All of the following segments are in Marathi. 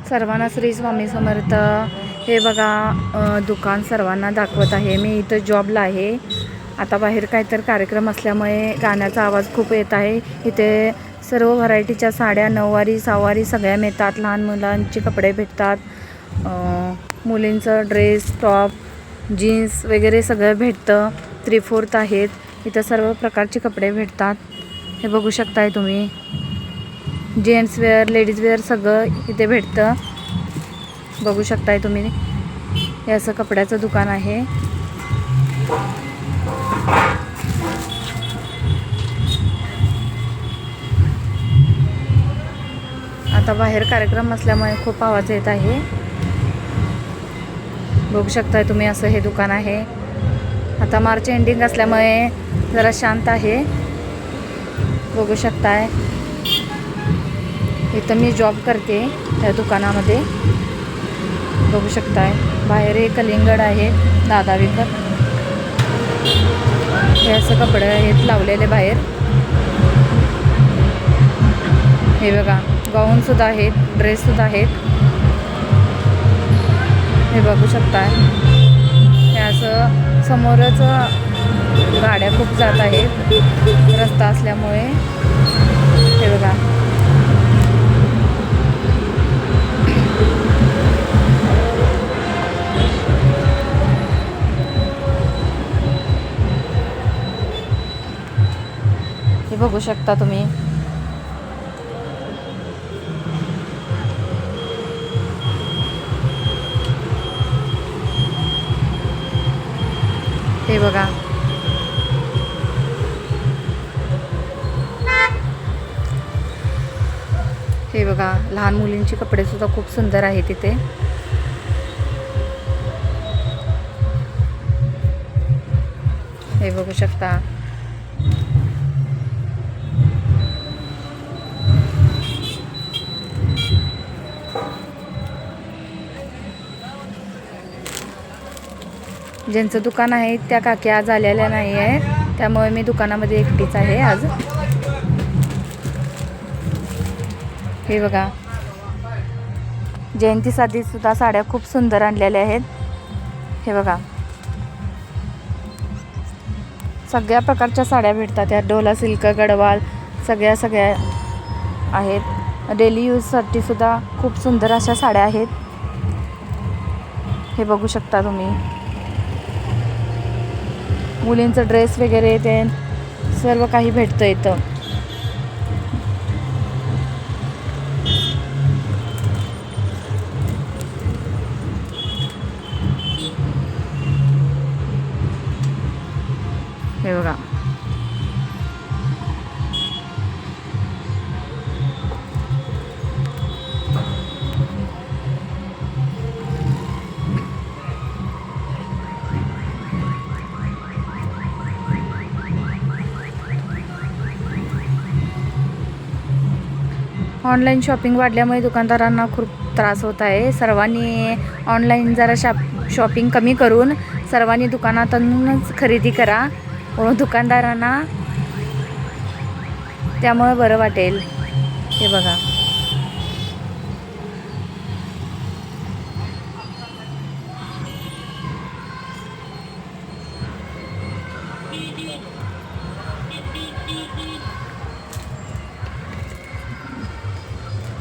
सर्वांना श्री स्वामी समर्थ। हे बघा दुकान सर्वांना दाखवत आहे। मी इथं जॉबला आहे। आता बाहेर काहीतरी कार्यक्रम असल्यामुळे गाण्याचा आवाज खूप येत आहे। इथे सर्व व्हरायटीच्या साड्या, नऊवारी, सहावारी सगळ्या मिळतात। लहान मुलांचे कपडे भेटतात, मुलींचं ड्रेस, टॉप, जीन्स वगैरे सगळं भेटतं। 3/4 आहेत। इथं सर्व प्रकारचे कपडे भेटतात। हे बघू शकताय तुम्ही, जेंट्स वेअर, लेडीज वेअर सगळं इथे भेटतं। बघू शकताय तुम्ही, हे असं कपड्याचं दुकान आहे। आता बाहेर कार्यक्रम असल्यामुळे खूप आवाज येत आहे। बघू शकताय तुम्ही, असं हे दुकान आहे। आता मार्च एंडिंग असल्यामुळे जरा शांत आहे। बघू शकताय, इथं मी जॉब करते त्या दुकानामध्ये। बघू शकताय, बाहेर एक कलिंगड आहे, दादा विकत। हे असं कपडे आहेत लावलेले बाहेर। हे बघा, गाऊन सुद्धा आहेत, ड्रेस सुद्धा आहेत। हे बघू शकताय, हे असं समोरच गाड्या खूप जात आहेत रस्ता असल्यामुळे। हे बघा, हे बघू शकता तुम्ही। हे बघा, हे बघा, लहान मुलींची कपडे सुद्धा खूप सुंदर आहेत तिथे। हे बघू शकता, ज्यांचं दुकान आहे त्या काकी आज आलेल्या नाही आहे, त्यामुळे मी दुकानामध्ये एकटीच आहे आज। हे बघा, जयंतीसाठी सुद्धा साड्या खूप सुंदर आणलेल्या आहेत। हे बघा, सगळ्या प्रकारच्या साड्या भेटतात यात। डोला सिल्क, गडवाल सगळ्या आहेत। डेली यूजसाठी सुद्धा खूप सुंदर अशा साड्या आहेत। हे बघू शकता तुम्ही, मुलींचं ड्रेस वगैरे ते सर्व काही भेटतं इथं। हे बघा, ऑनलाईन शॉपिंग वाढल्यामुळे दुकानदारांना खूप त्रास होत आहे। सर्वांनी ऑनलाईन जरा शॉपिंग कमी करून सर्वांनी दुकानातूनच खरेदी करा, व दुकानदारांना त्यामुळे बरं वाटेल। हे बघा,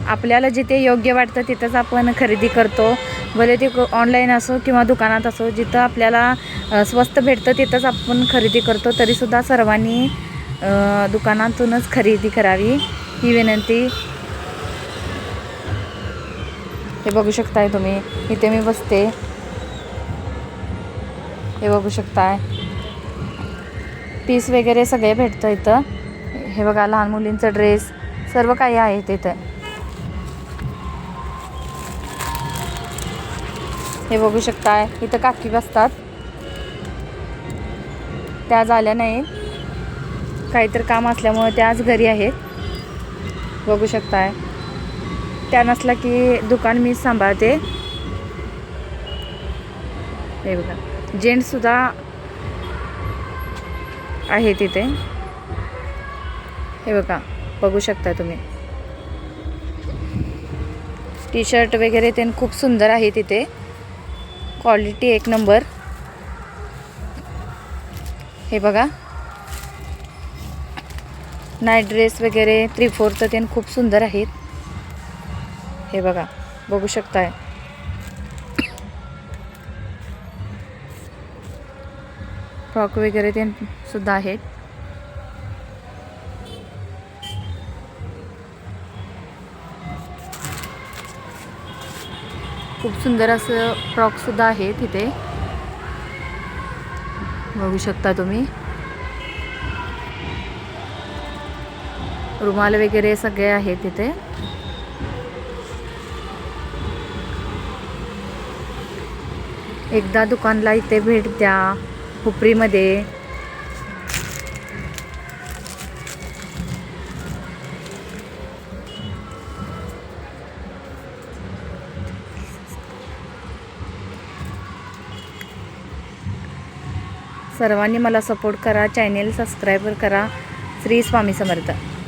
आपल्याला जिथे योग्य वाटतं तिथंच आपण खरेदी करतो, भले ते ऑनलाईन असो किंवा दुकानात असो। जिथं आपल्याला स्वस्त भेटतं तिथंच आपण खरेदी करतो। तरीसुद्धा सर्वांनी दुकानातूनच खरेदी करावी ही विनंती। हे बघू शकताय तुम्ही, इथे मी बसते। हे बघू शकताय, पीस वगैरे सगळे भेटतं इथं। हे बघा, लहान मुलींचं ड्रेस सर्व काही आहे तिथं। हे बघू शकताय, इथं काकी बसतात, त्या झाल्या नाही, काहीतरी काम असल्यामुळे त्या आज घरी आहेत। बघू शकताय, त्या नसला की दुकान मी सांभाळते। हे बघा, जेंट्स सुद्धा आहे तिथे। हे बघा, बघू शकता तुम्ही। टी शर्ट वगैरे ते खूप सुंदर आहे तिथे, क्वालिटी एक नंबर. हे बघा नाईट ड्रेस वगैरे 3/4 ते खूप सुंदर आहेत. हे बघा बघू शकताय. फ्रॉक वगैरे ते सुद्धा आहेत. खूप सुंदर असं फ्रॉक सुद्धा आहे तिथे, बघू शकता तुम्ही. रुमाल वगैरे सगळे आहेत तिथे. एकदा दुकानला इथे भेट द्या हुपरीमध्ये. सर्वांनी मला सपोर्ट करा, चॅनेल सबस्क्राईब करा. श्री स्वामी समर्थ.